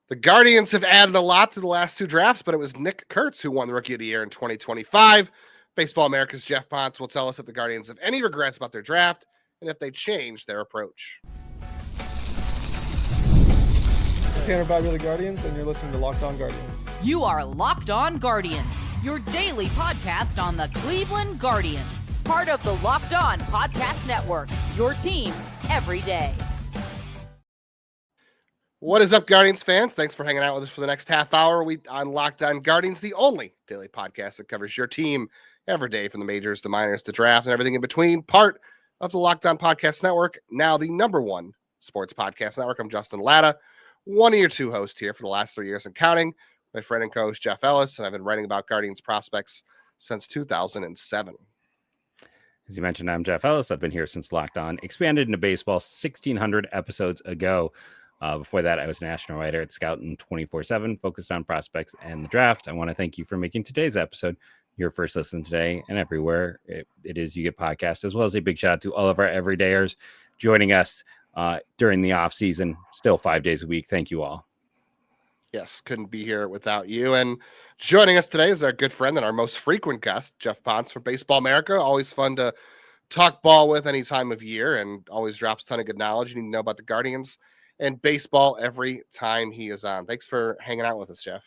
The Guardians have added a lot to the last two drafts, but it was Nick Kurtz who won the Rookie of the Year in 2025. Baseball America's Geoff Pontes will tell us if the Guardians have any regrets about their draft and if they changed their approach. Tanner Bobby of the Guardians, and you're listening to Locked On Guardians. You are Locked On Guardians, your daily podcast on the Cleveland Guardians. Part of the Locked On Podcast Network, your team every day. What is up, Guardians fans? Thanks for hanging out with us for the next half hour. We on Locked On Guardians, the only daily podcast that covers your team every day, from the majors, the minors, the draft, and everything in between. Part of the Locked On Podcast Network, now the #1 sports podcast network. I'm Justin Lada, one of your two hosts here for the last 3 years and counting. My friend and co-host Jeff Ellis, and I've been writing about Guardians prospects since 2007. As you mentioned, I'm Jeff Ellis. I've been here since Locked On expanded into baseball 1,600 episodes ago. Before that, I was a national writer at Scouting 24/7, focused on prospects and the draft. I want to thank you for making today's episode your first listen today and everywhere it is you get podcasts, as well as a big shout out to all of our everydayers joining us during the off season, still 5 days a week. Thank you all. Yes, couldn't be here without you. And joining us today is our good friend and our most frequent guest, Geoff Pontes from Baseball America. Always fun to talk ball with any time of year, and always drops a ton of good knowledge you need to know about the Guardians and baseball every time he is on. Thanks for hanging out with us, Jeff.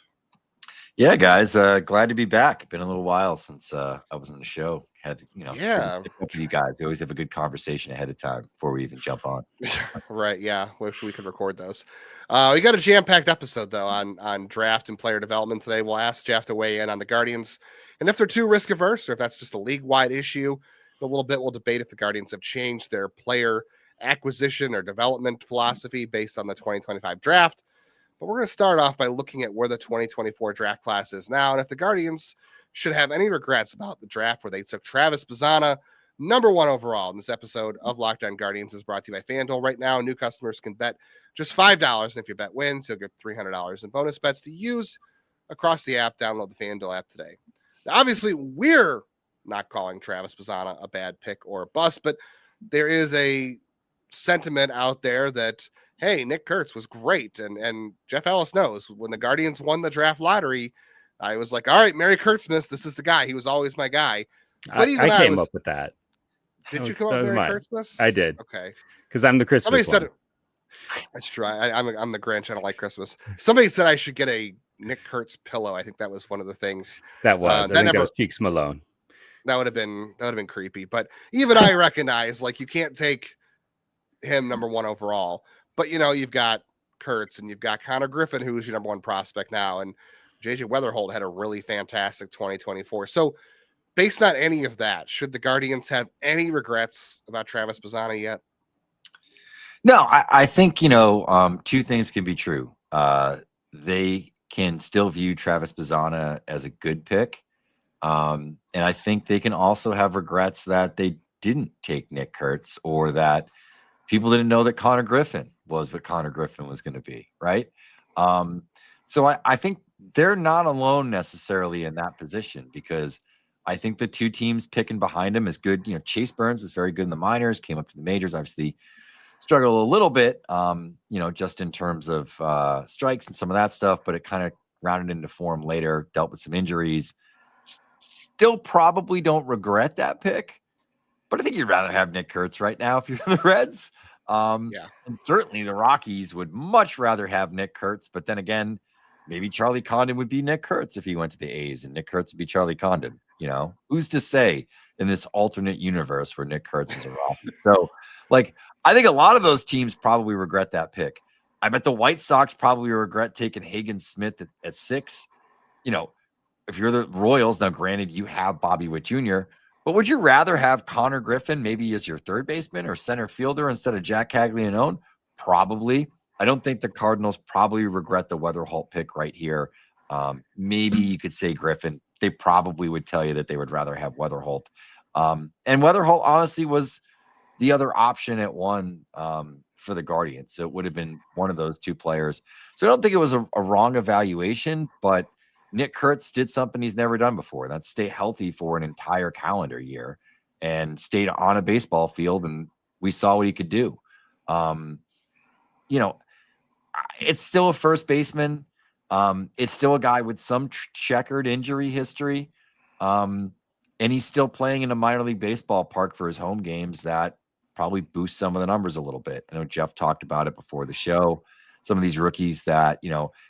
Yeah, guys, glad to be back. Been a little while since I was on the show. Had with you guys. We always have a good conversation ahead of time before we even jump on. Right? Yeah, wish we could record those. We got a jam-packed episode though on draft and player development today. We'll ask Jeff to weigh in on the Guardians and if they're too risk averse or if that's just a league-wide issue. In a little bit, we'll debate if the Guardians have changed their player acquisition or development philosophy based on the 2025 draft. But we're going to start off by looking at where the 2024 draft class is now, and if the Guardians should have any regrets about the draft where they took Travis Bazzana, #1 overall. And this episode of Locked On Guardians is brought to you by FanDuel. Right now, new customers can bet just $5, and if your bet wins, you'll get $300 in bonus bets to use across the app. Download the FanDuel app today. Now, obviously, we're not calling Travis Bazzana a bad pick or a bust, but there is a sentiment out there that, hey, Nick Kurtz was great. And Jeff Ellis knows when the Guardians won the draft lottery, I was like, all right, Merry Kurtzmas. This is the guy. He was always my guy. But I came up with that. Did you come up with Merry Kurtzmas? I did. Okay. Because I'm the Christmas Somebody one. said it. That's true. I'm the Grinch. I don't like Christmas. Somebody said I should get a Nick Kurtz pillow. I think that was one of the things. That was. I think that was Cheeks Malone. That would have been creepy. But even I recognize, like, you can't take him #1 overall, but you've got Kurtz and you've got Connor Griffin, who's your #1 prospect now, and JJ Weatherholt had a really fantastic 2024. So based on any of that, should the Guardians have any regrets about Travis Bazzana yet? No, I think two things can be true. They can still view Travis Bazzana as a good pick, and I think they can also have regrets that they didn't take Nick Kurtz, or that people didn't know that Connor Griffin was what Connor Griffin was going to be, right? So I think they're not alone necessarily in that position, because I think the two teams picking behind him is good. Chase Burns was very good in the minors, came up to the majors, obviously struggled a little bit, just in terms of strikes and some of that stuff, but it kind of rounded into form later, dealt with some injuries. Still probably don't regret that pick. But I think you'd rather have Nick Kurtz right now if you're the Reds. And certainly the Rockies would much rather have Nick Kurtz. But then again, maybe Charlie Condon would be Nick Kurtz if he went to the A's, and Nick Kurtz would be Charlie Condon. Who's to say in this alternate universe where Nick Kurtz is a Rocky? So, I think a lot of those teams probably regret that pick. I bet the White Sox probably regret taking Hagen Smith at 6. If you're the Royals, now granted you have Bobby Witt Jr., but would you rather have Connor Griffin maybe as your third baseman or center fielder instead of Jack Caglianone? Probably. I don't think the Cardinals probably regret the Weatherholt pick right here. Maybe you could say Griffin. They probably would tell you that they would rather have Weatherholt. And Weatherholt honestly was the other option at 1 for the Guardians. So it would have been one of those two players. So I don't think it was a wrong evaluation, but Nick Kurtz did something he's never done before. That's stay healthy for an entire calendar year and stayed on a baseball field, and we saw what he could do. it's still a first baseman. It's still a guy with some checkered injury history. And he's still playing in a minor league baseball park for his home games. That probably boosts some of the numbers a little bit. I know Geoff talked about it before the show. Some of these rookies that,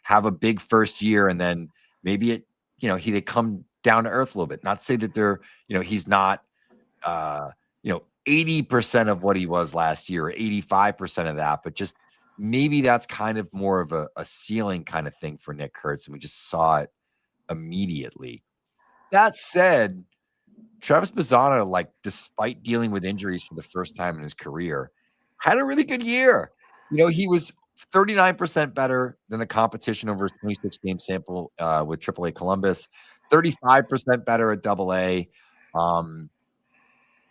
have a big first year and then maybe they come down to earth a little bit. Not to say that they're, he's not, 80% of what he was last year, or 85% of that, but just maybe that's kind of more of a ceiling kind of thing for Nick Kurtz. And we just saw it immediately. That said, Travis Bazzana, despite dealing with injuries for the first time in his career, had a really good year. He was 39% better than the competition over his 26 game sample with AAA Columbus, 35% better at AA.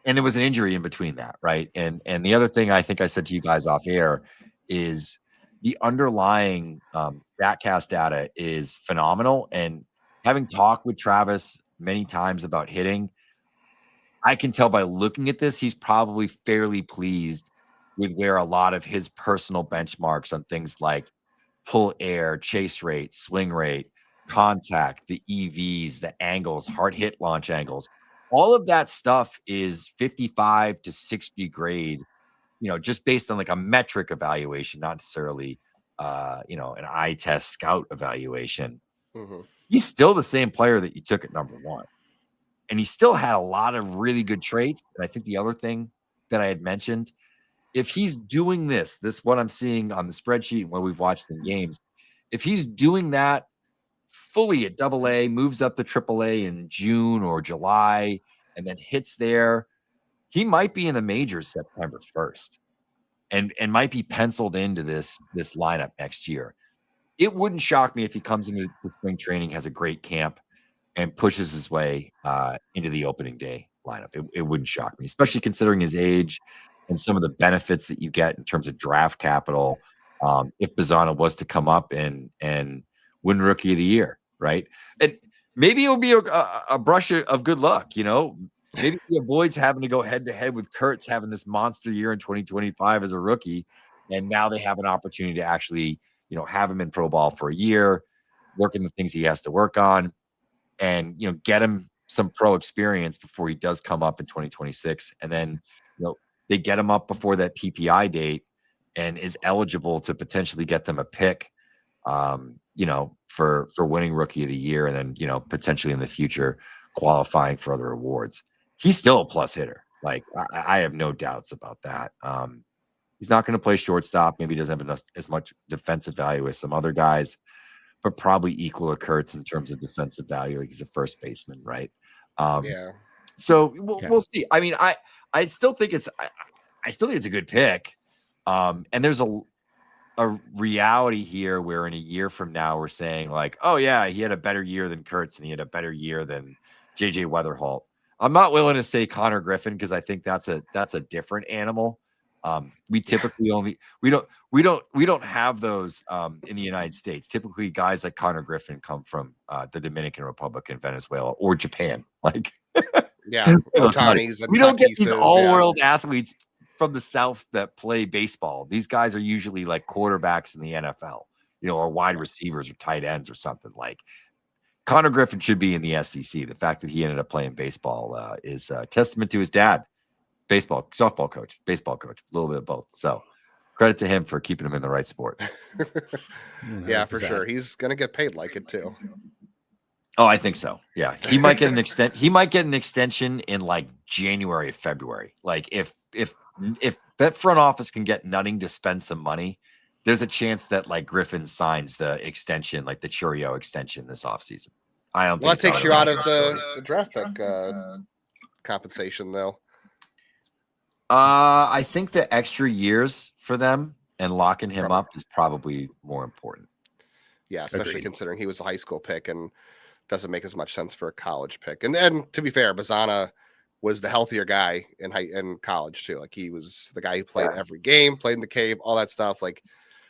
And there was an injury in between that, right? And the other thing I think I said to you guys off air is the underlying StatCast data is phenomenal. And having talked with Travis many times about hitting, I can tell by looking at this, he's probably fairly pleased with where a lot of his personal benchmarks on things like pull air, chase rate, swing rate, contact, the EVs, the angles, hard hit launch angles, all of that stuff is 55 to 60 grade, just based on a metric evaluation, not necessarily, an eye test scout evaluation. Mm-hmm. He's still the same player that you took at number one. And he still had a lot of really good traits. And I think the other thing that I had mentioned, if he's doing this what I'm seeing on the spreadsheet and what we've watched in games, if he's doing that fully at AA, moves up to AAA in June or July, and then hits there, he might be in the majors September 1st and might be penciled into this lineup next year. It wouldn't shock me if he comes into spring training, has a great camp, and pushes his way into the opening day lineup. It wouldn't shock me, especially considering his age and some of the benefits that you get in terms of draft capital. If Bazzana was to come up and win Rookie of the Year, right? And maybe it'll be a brush of good luck, Maybe he avoids having to go head to head with Kurtz having this monster year in 2025 as a rookie, and now they have an opportunity to actually, have him in pro ball for a year, working the things he has to work on, and get him some pro experience before he does come up in 2026. And then, they get him up before that PPI date and is eligible to potentially get them a pick, for winning Rookie of the Year, and then, potentially in the future qualifying for other awards. He's still a plus hitter. I have no doubts about that. He's not going to play shortstop. Maybe he doesn't have as much defensive value as some other guys, but probably equal to Kurtz in terms of defensive value. He's a first baseman, right? Yeah. So we'll see. I mean, I still think it's a good pick. And there's a reality here where in a year from now we're saying oh yeah, he had a better year than Kurtz and he had a better year than JJ Weatherholt. I'm not willing to say Connor Griffin because I think that's a different animal. We typically we don't have those in the United States. Typically, guys like Connor Griffin come from the Dominican Republic and Venezuela or Japan. Yeah, we don't get these all-world athletes from the South that play baseball. These guys are usually quarterbacks in the NFL, or wide receivers or tight ends or something. Connor Griffin should be in the SEC. The fact that he ended up playing baseball is a testament to his dad. Softball coach, baseball coach, a little bit of both. So credit to him for keeping him in the right sport. Yeah, for sure. He's going to get paid like it too. Oh, I think so. Yeah. He might get an extension in January, February. If that front office can get Nutting to spend some money, there's a chance that Griffin signs the extension, the Churio extension this offseason. I don't think that takes you out of the draft pick compensation though. I think the extra years for them and locking him up is probably more important. Yeah, especially considering he was a high school pick and doesn't make as much sense for a college pick. And to be fair, Bazzana was the healthier guy in college too. He was the guy who played every game, played in the cave, all that stuff.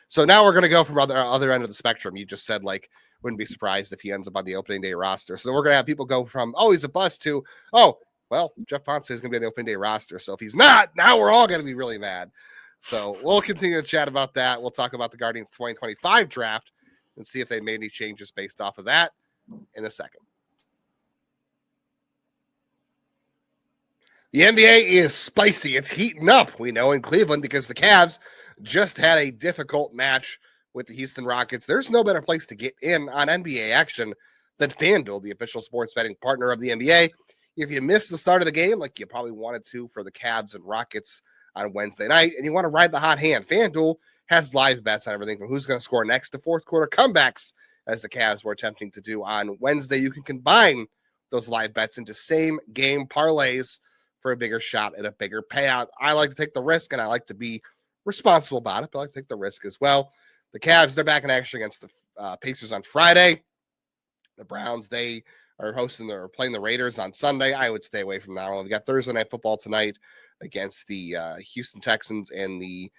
So now we're gonna go from other end of the spectrum. You just said wouldn't be surprised if he ends up on the opening day roster. So we're gonna have people go from he's a bust to well, Geoff Pontes is going to be on the opening day roster. So if he's not, now we're all going to be really mad. So we'll continue to chat about that. We'll talk about the Guardians 2025 draft and see if they made any changes based off of that in a second. The NBA is spicy. It's heating up, we know, in Cleveland because the Cavs just had a difficult match with the Houston Rockets. There's no better place to get in on NBA action than FanDuel, the official sports betting partner of the NBA. If you missed the start of the game, like you probably wanted to for the Cavs and Rockets on Wednesday night, and you want to ride the hot hand, FanDuel has live bets on everything from who's going to score next to fourth quarter comebacks, as the Cavs were attempting to do on Wednesday. You can combine those live bets into same game parlays for a bigger shot at a bigger payout. I like to take the risk, and I like to be responsible about it, but I like to take the risk as well. The Cavs, they're back in action against the Pacers on Friday. The Browns, they are playing the Raiders on Sunday. I would stay away from that one. We got Thursday Night Football tonight against the Houston Texans and the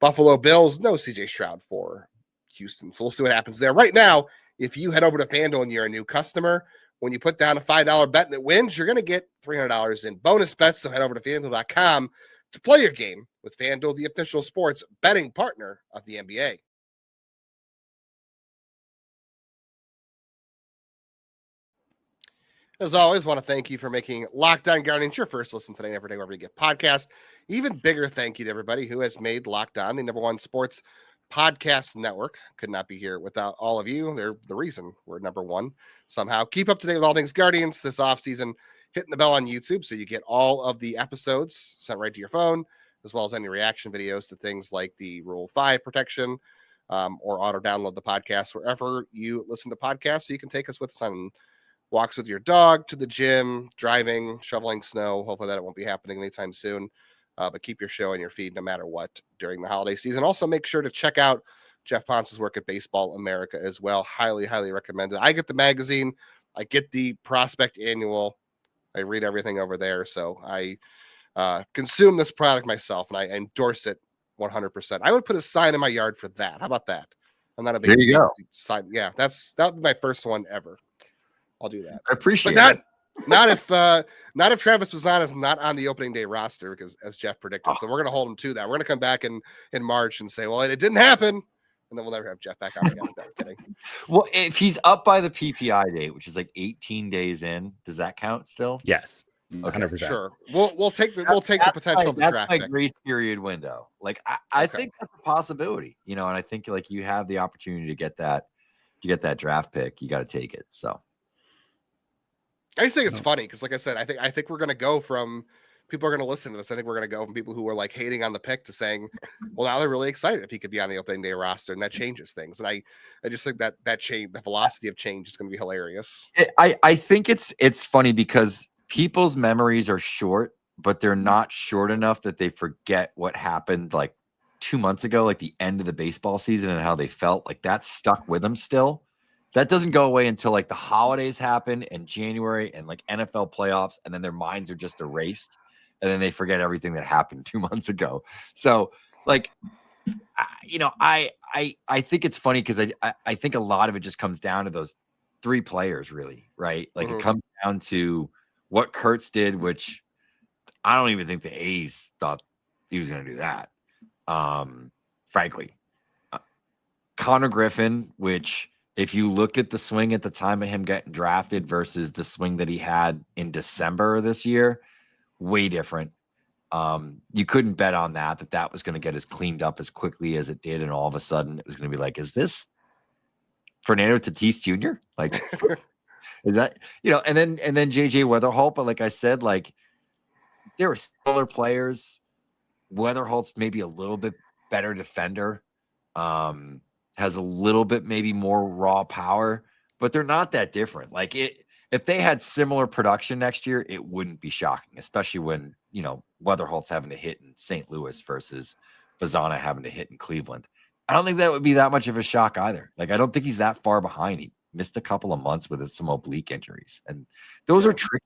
Buffalo Bills. No CJ Stroud for Houston, so we'll see what happens there. Right now, if you head over to FanDuel and you're a new customer, when you put down a $5 bet and it wins, you're going to get $300 in bonus bets. So head over to FanDuel.com to play your game with FanDuel, the official sports betting partner of the NBA. As always, want to thank you for making Locked On Guardians your first listen today, every day, wherever you get podcasts. Even bigger thank you to everybody who has made Locked On the #1 sports podcast network. Could not be here without all of you. They're the reason we're #1 somehow. Keep up to date with all things Guardians this offseason. Hitting the bell on YouTube so you get all of the episodes sent right to your phone, as well as any reaction videos to things like the Rule 5 protection, or auto-download the podcast wherever you listen to podcasts, so you can take us with us on walks with your dog, to the gym, driving, shoveling snow. Hopefully that won't be happening anytime soon. But keep your show in your feed no matter what during the holiday season. Also, make sure to check out Geoff Pontes' work at Baseball America as well. Highly, highly recommended. I get the magazine. I get the Prospect Annual. I read everything over there. So I consume this product myself, and I endorse it 100%. I would put a sign in my yard for that. How about that? I'm not a big, there you go. Sign. Yeah, that would be my first one ever. I'll do that. I appreciate it. Not if Travis Bazzana is not on the opening day roster, because as Geoff predicted. So we're going to hold him to that. We're going to come back in March and say, well, it didn't happen. And then we'll never have Geoff back on again. No, I'm kidding. Well, if he's up by the PPI date, which is like 18 days in, does that count still? Yes. Okay. 100%. Sure. We'll take the potential of the draft. That's my grace period window. Like I think that's a possibility, and I think like you have the opportunity to get that draft pick, you got to take it. So I just think it's funny because, like I said, I think we're going to go from people are going to listen to this. I think we're going to go from people who are like hating on the pick to saying, well, now they're really excited if he could be on the opening day roster, and that changes things. And I just think that change, the velocity of change, is going to be hilarious. I think it's funny because people's memories are short, but they're not short enough that they forget what happened like 2 months ago, like the end of the baseball season, and how they felt. Like that stuck with them still. That doesn't go away until like the holidays happen in January and like NFL playoffs, and then their minds are just erased, and then they forget everything that happened 2 months ago. So like, I think it's funny because I think a lot of it just comes down to those three players, really, right? Like it comes down to what Kurtz did, which I don't even think the A's thought he was going to do that. Frankly, Connor Griffin, which, if you looked at the swing at the time of him getting drafted versus the swing that he had in December of this year, way different. You couldn't bet on that was going to get as cleaned up as quickly as it did. And all of a sudden it was going to be like, is this Fernando Tatis Jr.? Like, is that, and then JJ Weatherholt. But like I said, like there were similar players. Weatherholt's maybe a little bit better defender. Has a little bit maybe more raw power, but they're not that different. Like if they had similar production next year, it wouldn't be shocking, especially when, Weatherholt's having to hit in St. Louis versus Bazzana having to hit in Cleveland. I don't think that would be that much of a shock either. Like, I don't think he's that far behind. He missed a couple of months with some oblique injuries, and those are tricky.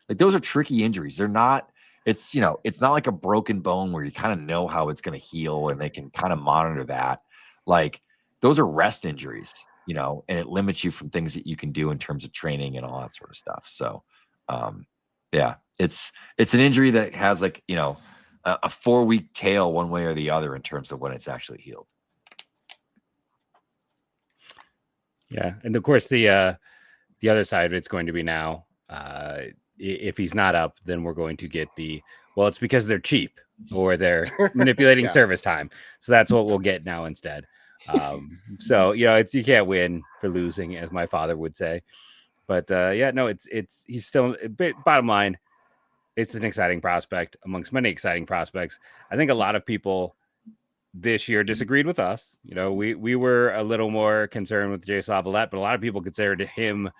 Like, those are tricky injuries. They're not, it's not like a broken bone where you kind of know how it's going to heal and they can kind of monitor that. Like, those are rest injuries, and it limits you from things that you can do in terms of training and all that sort of stuff. So, yeah, it's an injury that has like, a 4-week tail one way or the other in terms of when it's actually healed. Yeah, and of course the other side of it's going to be now. If he's not up, then we're going to get it's because they're cheap or they're manipulating service time. So that's what we'll get now instead. So you can't win for losing, as my father would say. But he's still. Bottom line, it's an exciting prospect amongst many exciting prospects. I think a lot of people this year disagreed with us. We were a little more concerned with Jace LaViolette, but a lot of people considered him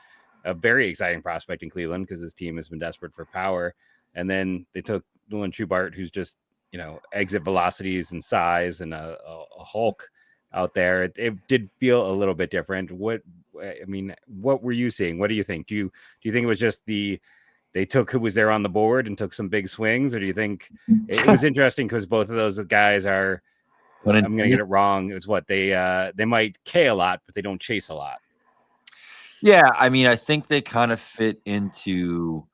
a very exciting prospect in Cleveland because his team has been desperate for power. And then they took Nolan Schubart, who's just, exit velocities and size and a Hulk out there. It did feel a little bit different. What were you seeing? What do you think? Do you think it was just they took who was there on the board and took some big swings, or do you think it was interesting because both of those guys are, I'm going to get it wrong, is what they might K a lot, but they don't chase a lot. Yeah, I think they kind of fit into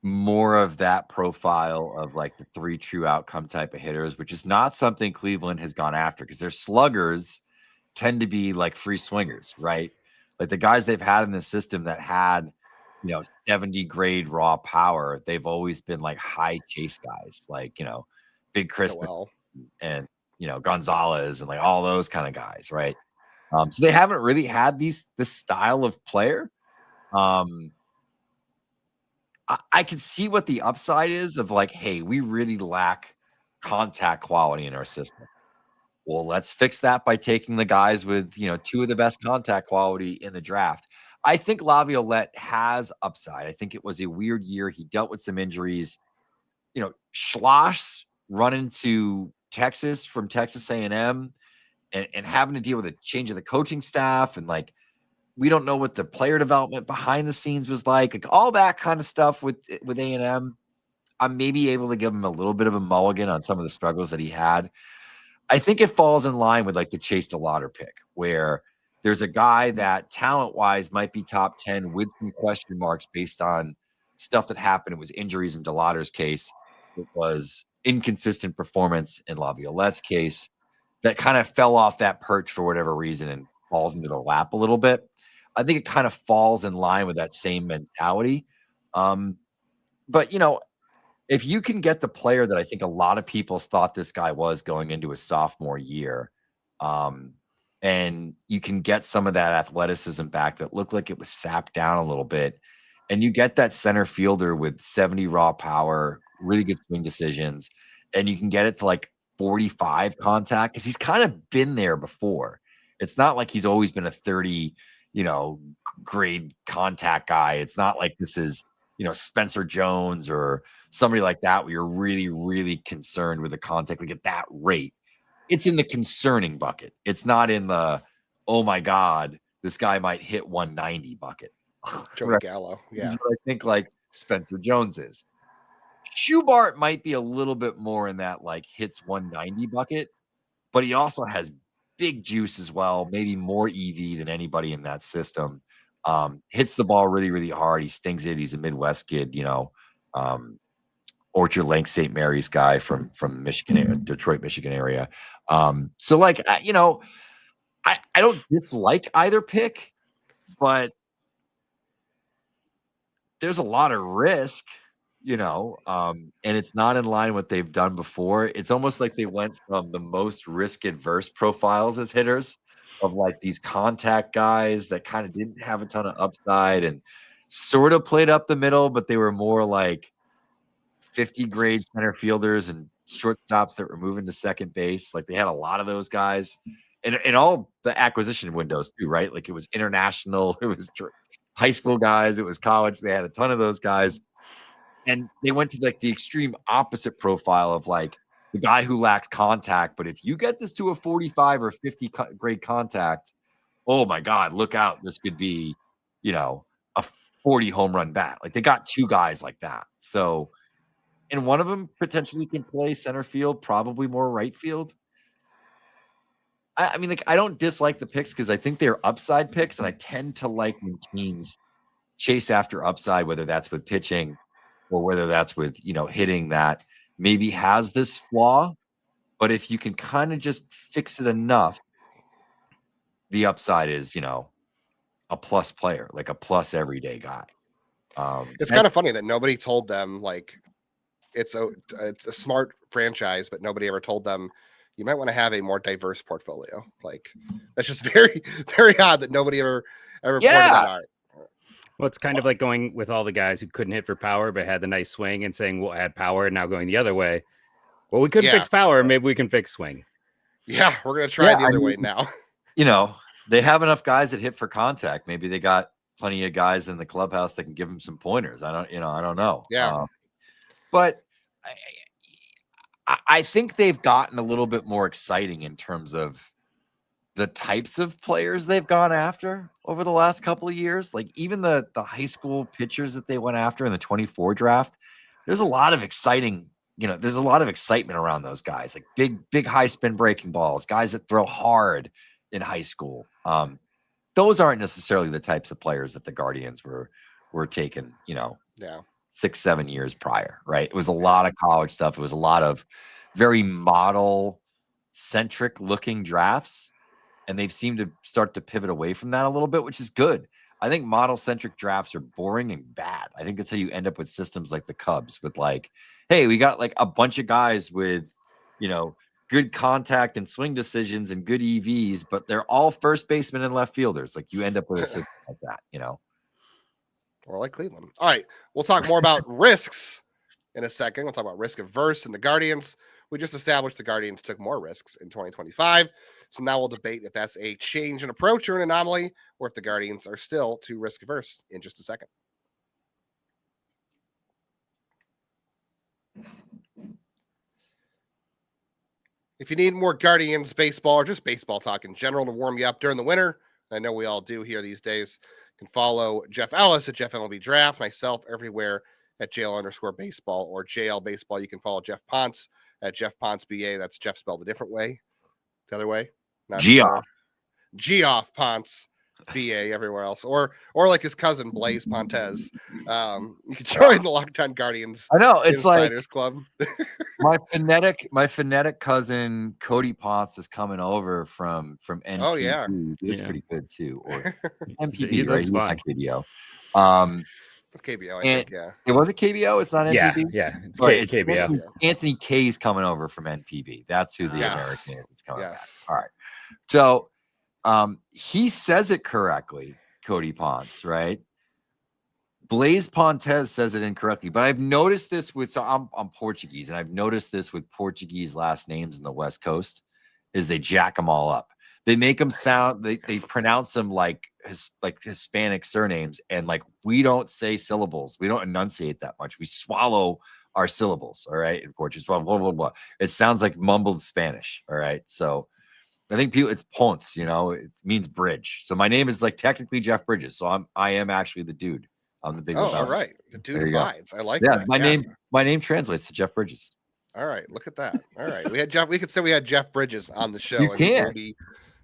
more of that profile of like the 3 true outcome type of hitters, which is not something Cleveland has gone after because their sluggers tend to be like free swingers, right? Like the guys they've had in the system that had, 70 grade raw power, they've always been like high chase guys, like, Big Chris and, Gonzalez and like all those kind of guys, right? So they haven't really had this style of player. I can see what the upside is of like, hey, we really lack contact quality in our system. Well, let's fix that by taking the guys with, 2 of the best contact quality in the draft. I think LaViolette has upside. I think it was a weird year. He dealt with some injuries. Schloss running to Texas from Texas A&M and having to deal with a change of the coaching staff. And like, we don't know what the player development behind the scenes was like all that kind of stuff with A&M. I'm maybe able to give him a little bit of a mulligan on some of the struggles that he had. I think it falls in line with like the Chase DeLauder pick, where there's a guy that talent-wise might be top 10 with some question marks based on stuff that happened. It was injuries in DeLauder's case. It was inconsistent performance in LaViolette's case that kind of fell off that perch for whatever reason and falls into the lap a little bit. I think it kind of falls in line with that same mentality. But, if you can get the player that I think a lot of people thought this guy was going into his sophomore year, and you can get some of that athleticism back that looked like it was sapped down a little bit, and you get that center fielder with 70 raw power, really good swing decisions, and you can get it to like 45 contact because he's kind of been there before. It's not like he's always been a 30, grade contact guy. It's not like this is, Spencer Jones or somebody like that where you're really, really concerned with the contact like at that rate. It's in the concerning bucket. It's not in the, oh my God, this guy might hit 190 bucket. Joey Gallo. Yeah. That's what I think like Spencer Jones is. Schubart might be a little bit more in that like hits 190 bucket, but he also has big juice as well, maybe more EV than anybody in that system. Hits the ball really, really hard. He stings it. He's a Midwest kid, Orchard Lake, St. Mary's guy from Michigan, Detroit, Michigan area. So like, I don't dislike either pick, but there's a lot of risk, and it's not in line with what they've done before. It's almost like they went from the most risk adverse profiles as hitters of like these contact guys that kind of didn't have a ton of upside and sort of played up the middle, but they were more like 50 grade center fielders and shortstops that were moving to second base. Like they had a lot of those guys and all the acquisition windows too, right? Like it was international, it was high school guys, it was college. They had a ton of those guys. And they went to like the extreme opposite profile of like the guy who lacks contact. But if you get this to a 45 or 50 grade contact, oh my God, look out. This could be, a 40 home run bat. Like they got 2 guys like that. So, and one of them potentially can play center field, probably more right field. I mean, like I don't dislike the picks because I think they're upside picks. And I tend to like when teams chase after upside, whether that's with pitching or whether that's with, hitting that maybe has this flaw, but if you can kind of just fix it enough, the upside is, a plus player, like a plus everyday guy. It's kind of funny that nobody told them like it's a smart franchise, but nobody ever told them you might want to have a more diverse portfolio. Like that's just very, very odd that nobody ever pointed that out. Well, it's kind of like going with all the guys who couldn't hit for power but had the nice swing and saying we'll add power, and now going the other way. Well, we couldn't fix power, maybe we can fix swing. Yeah, we're gonna try the other way now. They have enough guys that hit for contact. Maybe they got plenty of guys in the clubhouse that can give them some pointers. I don't know. Yeah. But I think they've gotten a little bit more exciting in terms of the types of players they've gone after over the last couple of years. Like even the high school pitchers that they went after in the 24 draft, there's a lot of exciting, there's a lot of excitement around those guys, like big high spin breaking balls, guys that throw hard in high school. Those aren't necessarily the types of players that the Guardians were taking, 6-7 years prior, right? It was a lot of college stuff. It was a lot of very model centric looking drafts. And they've seemed to start to pivot away from that a little bit, which is good. I think model centric drafts are boring and bad. I think that's how you end up with systems like the Cubs with like, hey, we got like a bunch of guys with, good contact and swing decisions and good EVs, but they're all first basemen and left fielders. Like you end up with a system like that, Or like Cleveland. All right. We'll talk more about risks in a second. We'll talk about risk averse and the Guardians. We just established the Guardians took more risks in 2025. So now we'll debate if that's a change in approach or an anomaly, or if the Guardians are still too risk averse in just a second. If you need more Guardians baseball or just baseball talk in general to warm you up during the winter, I know we all do here these days, you can follow Jeff Ellis at Jeff MLB Draft, myself everywhere at JL_baseball or JL Baseball. You can follow Geoff Pontes at Geoff Pontes BA. That's Jeff spelled a different way. The other way. Geoff Pontes BA everywhere else. Or like his cousin Blaze Pontes. You can join the Locked On Guardians. I know it's Insiders Club. my phonetic cousin Cody Pontes is coming over from NPB. Oh yeah, it's pretty good too. Or NPB, He right? looks fun. KBO. It's KBO, I think. Yeah, it was a KBO. It's not NPB. Yeah, it's Sorry, KBO. Anthony K's coming over from NPB. That's who the Yes. American is. It's coming back. Yes. All right. So he says it correctly, Cody Pontes, right? Blaze Pontes says it incorrectly, but I've noticed this I'm Portuguese, and I've noticed this with Portuguese last names in the West Coast is they jack them all up. They make them sound, they pronounce them like Hispanic surnames, and like we don't say syllables. We don't enunciate that much. We swallow our syllables, all right, in Portuguese. Blah, blah, blah, blah. It sounds like mumbled Spanish, all right? So I think it's Pontes, it means bridge. So my name is like technically Jeff Bridges. So I am actually the dude. I'm the big. Oh, all right. The dude abides. I like that. Yeah, my name translates to Jeff Bridges. All right, look at that. All right, we could say we had Jeff Bridges on the show. You and can. we'll be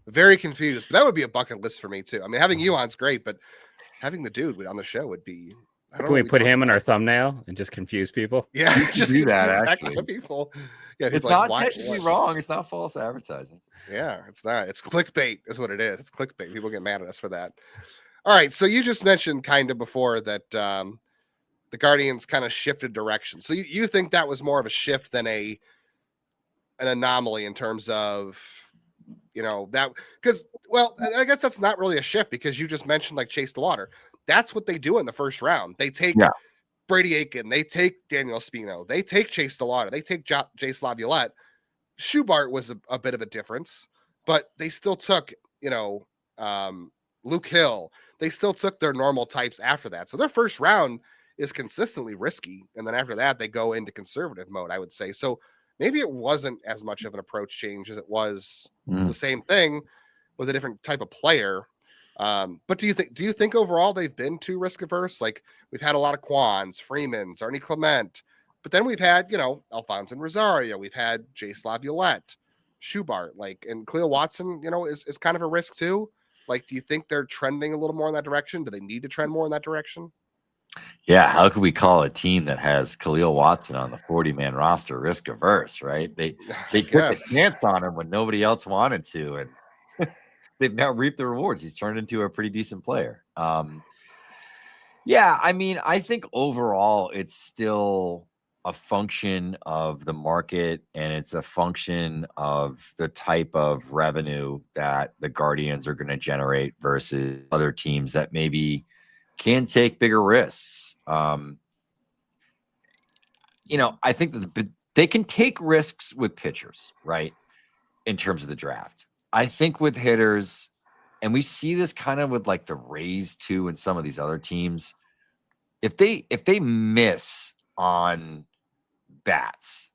very confused, but that would be a bucket list for me too. I mean, having you on's great, but having the dude on the show would be. Can we put him in our thumbnail and just confuse people? Yeah, just do that. Actually, people. Yeah, it's not technically wrong. It's not false advertising. Yeah, it's not. It's clickbait, is what it is. It's clickbait. People get mad at us for that. All right, so you just mentioned kind of before that the Guardians kind of shifted direction. So you think that was more of a shift than an anomaly in terms of, that because, well, I guess that's not really a shift because you just mentioned like Chase DeLauder. That's what they do in the first round. They take Brady Aiken. They take Daniel Espino. They take Chase DeLauder. They take Jace LaViolette. Schubart was a bit of a difference, but they still took, Luke Hill. They still took their normal types after that. So their first round is consistently risky. And then after that, they go into conservative mode, I would say. So maybe it wasn't as much of an approach change as it was the same thing with a different type of player. But do you think overall they've been too risk averse? Like we've had a lot of Quans, Freemans, Arnie Clement, but then we've had, Alfonso Rosario, we've had Jace LaViolette, Schubart, and Cleo Watson, is kind of a risk too. Like, do you think they're trending a little more in that direction? Do they need to trend more in that direction? Yeah, how could we call a team that has Khalil Watson on the 40-man roster risk averse, right? They took a Yes. chance on him when nobody else wanted to, and they've now reaped the rewards. He's turned into a pretty decent player. Yeah, I mean, I think overall it's still a function of the market, and it's a function of the type of revenue that the Guardians are going to generate versus other teams that maybe can take bigger risks. I think that they can take risks with pitchers, right? In terms of the draft. I think with hitters, and we see this kind of with like the Rays too, and some of these other teams, if they miss on bats,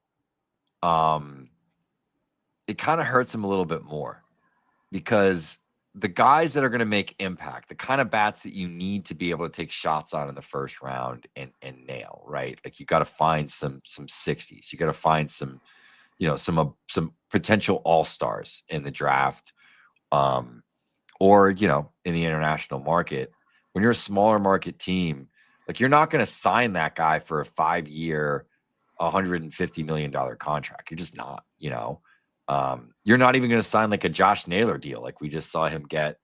it kind of hurts them a little bit more because the guys that are going to make impact, the kind of bats that you need to be able to take shots on in the first round and nail, right? Like you got to find some 60s. You got to find some potential all-stars in the draft, or in the international market. When you're a smaller market team, like you're not going to sign that guy for a 5-year, $150 million contract. You're just not. You're not even going to sign like a Josh Naylor deal, like we just saw him get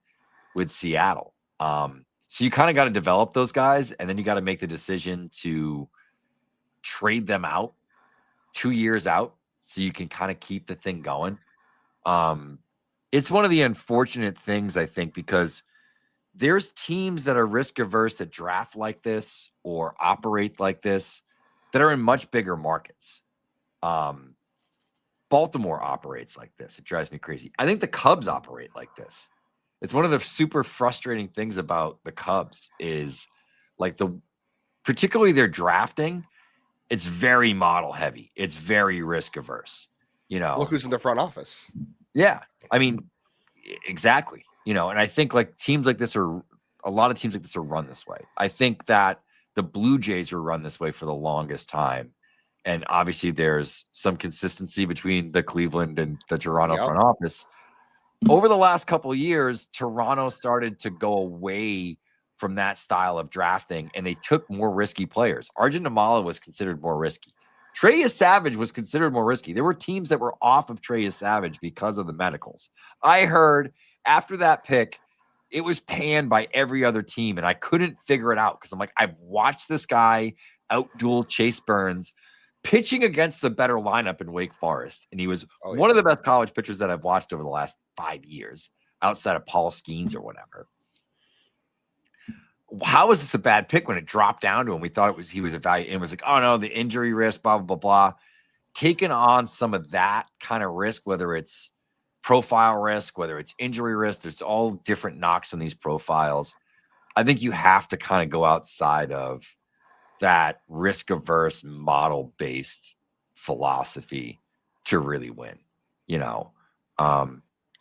with Seattle. So you kind of got to develop those guys, and then you got to make the decision to trade them out 2 years out, so you can kind of keep the thing going. It's one of the unfortunate things, I think, because there's teams that are risk averse that draft like this or operate like this that are in much bigger markets. Baltimore operates like this. It drives me crazy. I think the Cubs operate like this. It's one of the super frustrating things about the Cubs is like particularly their drafting. It's very model heavy. It's very risk averse. Look who's in the front office. Yeah. I mean, exactly. And I think like a lot of teams like this are run this way. I think that the Blue Jays were run this way for the longest time. And obviously there's some consistency between the Cleveland and the Toronto front office. Over the last couple of years, Toronto started to go away from that style of drafting, and they took more risky players. Arjun Nimmala was considered more risky. Trey Savage was considered more risky. There were teams that were off of Trey Savage because of the medicals. I heard after that pick, it was panned by every other team, and I couldn't figure it out because I'm like, I've watched this guy outduel Chase Burns pitching against the better lineup in Wake Forest, and he was one of the best college pitchers that I've watched over the last 5 years, outside of Paul Skeens or whatever. How was this a bad pick when it dropped down to him? We thought he was evaluated, and it was like, oh no, the injury risk, blah, blah, blah, blah. Taking on some of that kind of risk, whether it's profile risk, whether it's injury risk, there's all different knocks on these profiles. I think you have to kind of go outside of that risk-averse model-based philosophy to really win.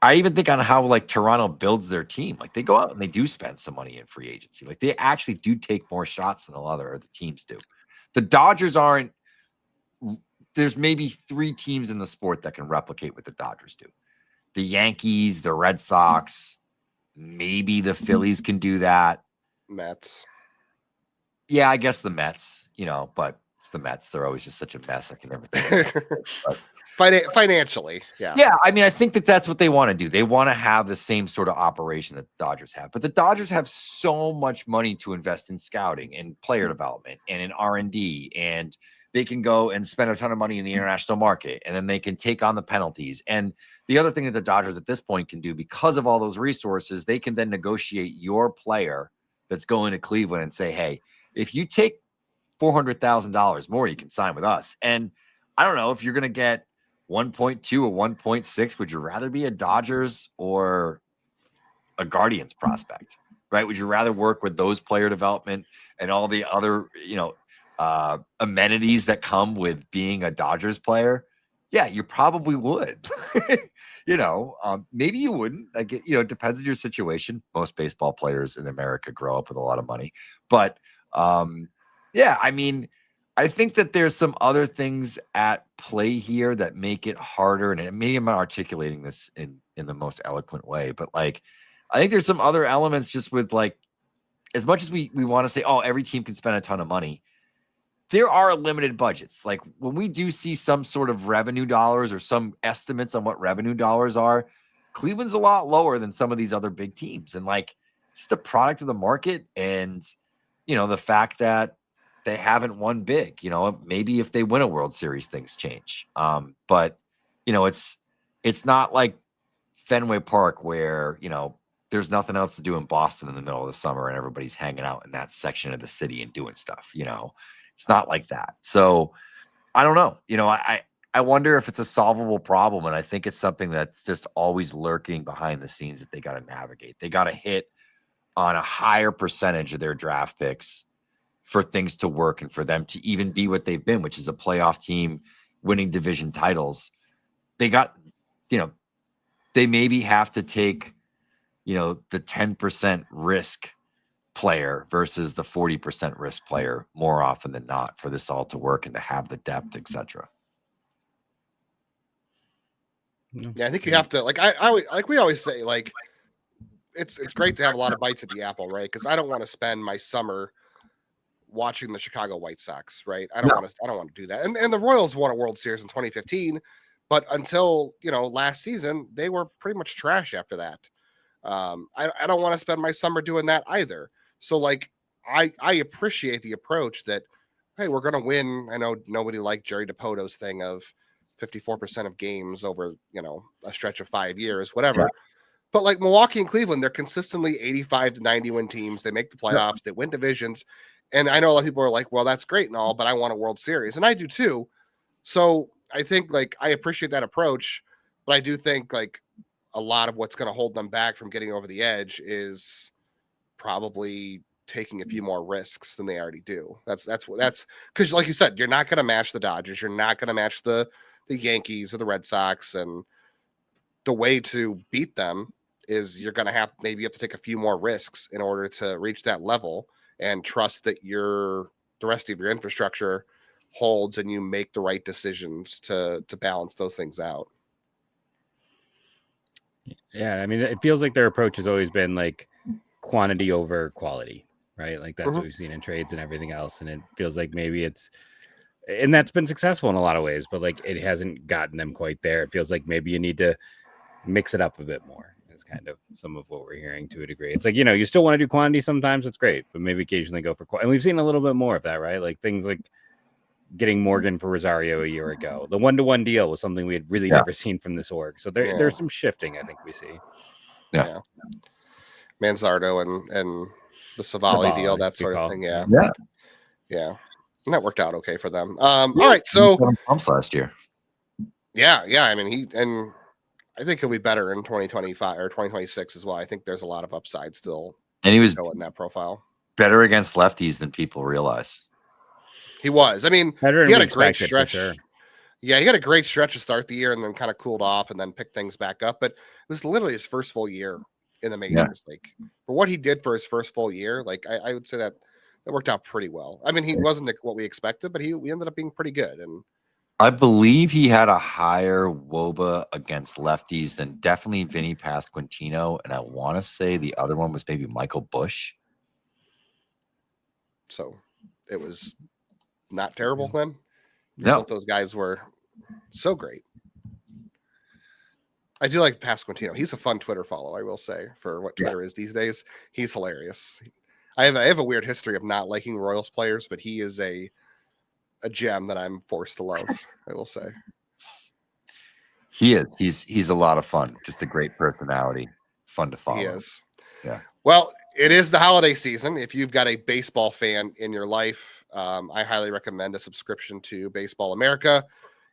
I even think on how like Toronto builds their team. Like they go out and they do spend some money in free agency. Like they actually do take more shots than a lot of other teams do. The Dodgers aren't. There's maybe 3 teams in the sport that can replicate what the Dodgers do. The Yankees, the Red Sox, maybe the Phillies can do that. Mets. Yeah, I guess the Mets, but it's the Mets. They're always just such a mess. I can never think of it. Financially, yeah. Yeah, I mean, I think that's what they want to do. They want to have the same sort of operation that the Dodgers have. But the Dodgers have so much money to invest in scouting and player development and in R&D, and they can go and spend a ton of money in the international market, and then they can take on the penalties. And the other thing that the Dodgers at this point can do, because of all those resources, they can then negotiate your player that's going to Cleveland and say, hey, if you take $400,000 more, you can sign with us. And I don't know if you're going to get 1.2 or 1.6. Would you rather be a Dodgers or a Guardians prospect, right? Would you rather work with those player development and all the other, amenities that come with being a Dodgers player? Yeah, you probably would. Maybe you wouldn't. Like, it depends on your situation. Most baseball players in America grow up with a lot of money, but yeah, I mean, I think that there's some other things at play here that make it harder. And maybe I'm not articulating this in the most eloquent way, but like, I think there's some other elements just with like as much as we want to say, oh, every team can spend a ton of money, there are limited budgets. Like when we do see some sort of revenue dollars or some estimates on what revenue dollars are, Cleveland's a lot lower than some of these other big teams. And like, it's the product of the market. And, the fact that they haven't won big, maybe if they win a World Series, things change. But it's not like Fenway Park where, there's nothing else to do in Boston in the middle of the summer and everybody's hanging out in that section of the city and doing stuff, it's not like that. So I don't know, I wonder if it's a solvable problem. And I think it's something that's just always lurking behind the scenes that they got to navigate. They got to hit on a higher percentage of their draft picks for things to work and for them to even be what they've been, which is a playoff team winning division titles. They got, they maybe have to take, the 10% risk player versus the 40% risk player more often than not for this all to work and to have the depth, etc. Yeah, I think you have to like we always say, like it's great to have a lot of bites at the apple, right? Because I don't want to spend my summer watching the Chicago White Sox, right? I don't want to do that. And the Royals won a World Series in 2015, but until last season, they were pretty much trash after that. I don't want to spend my summer doing that either. So like I appreciate the approach that, hey, we're gonna win. I know nobody liked Jerry DiPoto's thing of 54% of games over, a stretch of 5 years, whatever. Yeah. But like Milwaukee and Cleveland, they're consistently 85 to 90 win teams. They make the playoffs, they win divisions. And I know a lot of people are like, well, that's great and all, but I want a World Series. And I do too. So I think like I appreciate that approach, but I do think like a lot of what's going to hold them back from getting over the edge is probably taking a few more risks than they already do. That's because like you said, you're not going to match the Dodgers. You're not going to match the Yankees or the Red Sox. And the way to beat them is you're going to have to take a few more risks in order to reach that level and trust that the rest of your infrastructure holds and you make the right decisions to balance those things out. Yeah. I mean, it feels like their approach has always been like quantity over quality, right? Like that's what we've seen in trades and everything else. And it feels like maybe and that's been successful in a lot of ways, but like it hasn't gotten them quite there. It feels like maybe you need to mix it up a bit more. Is kind of some of what we're hearing to a degree. It's like, you still want to do quantity sometimes, it's great, but maybe occasionally go for quality. And we've seen a little bit more of that, right? Like things like getting Morgan for Rosario a year ago. The 1-to-1 deal was something we had really never seen from this org. So there's some shifting, I think we see. Yeah. Manzardo and the Savali deal, that sort of thing. Yeah. And that worked out okay for them. All right, so pumps last year. Yeah. I mean, I think he'll be better in 2025 or 2026 as well. I think there's a lot of upside still. And he was in that profile. Better against lefties than people realize. He was. I mean, better he had a great stretch. Sure. Yeah, he had a great stretch to start the year and then kind of cooled off and then picked things back up. But it was literally his first full year in the majors. Like for what he did for his first full year, like I would say that worked out pretty well. I mean, he wasn't what we expected, but we ended up being pretty good. And I believe he had a higher WOBA against lefties than definitely Vinny Pasquantino. And I want to say the other one was maybe Michael Busch. So it was not terrible then. No. Both those guys were so great. I do like Pasquantino. He's a fun Twitter follow, I will say, for what Twitter is these days. He's hilarious. I have a weird history of not liking Royals players, but he is a gem that I'm forced to love, I will say. He is. He's a lot of fun. Just a great personality. Fun to follow. He is. Yeah. Well, it is the holiday season. If you've got a baseball fan in your life, I highly recommend a subscription to Baseball America.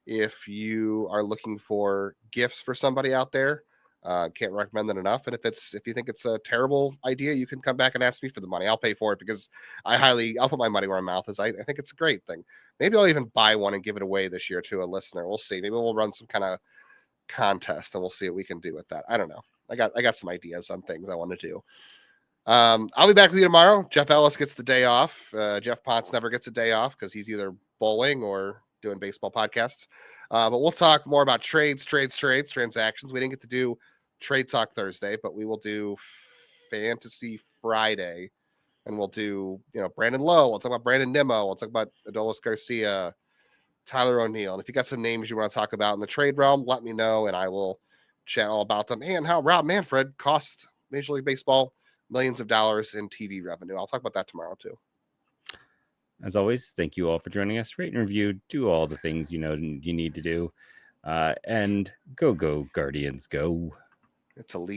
If you are looking for gifts for somebody out there, can't recommend that enough. And if you think it's a terrible idea, you can come back and ask me for the money. I'll pay for it because I'll put my money where my mouth is. I think it's a great thing. Maybe I'll even buy one and give it away this year to a listener. We'll see. Maybe we'll run some kind of contest and we'll see what we can do with that. I don't know. I got some ideas on things I want to do. I'll be back with you tomorrow. Jeff Ellis gets the day off. Geoff Pontes never gets a day off because he's either bowling or doing baseball podcasts. But we'll talk more about trades, transactions. We didn't get to do Trade Talk Thursday, but we will do Fantasy Friday. and we'll do, Brandon Lowe. We'll talk about Brandon Nimmo. We'll talk about Adolis Garcia, Tyler O'Neill. And if you got some names you want to talk about in the trade realm, let me know, and I will chat all about them and how Rob Manfred cost Major League Baseball millions of dollars in TV revenue. I'll talk about that tomorrow too. As always, thank you all for joining us. Rate and review, do all the things you need to do. And go Guardians, go. It's a league.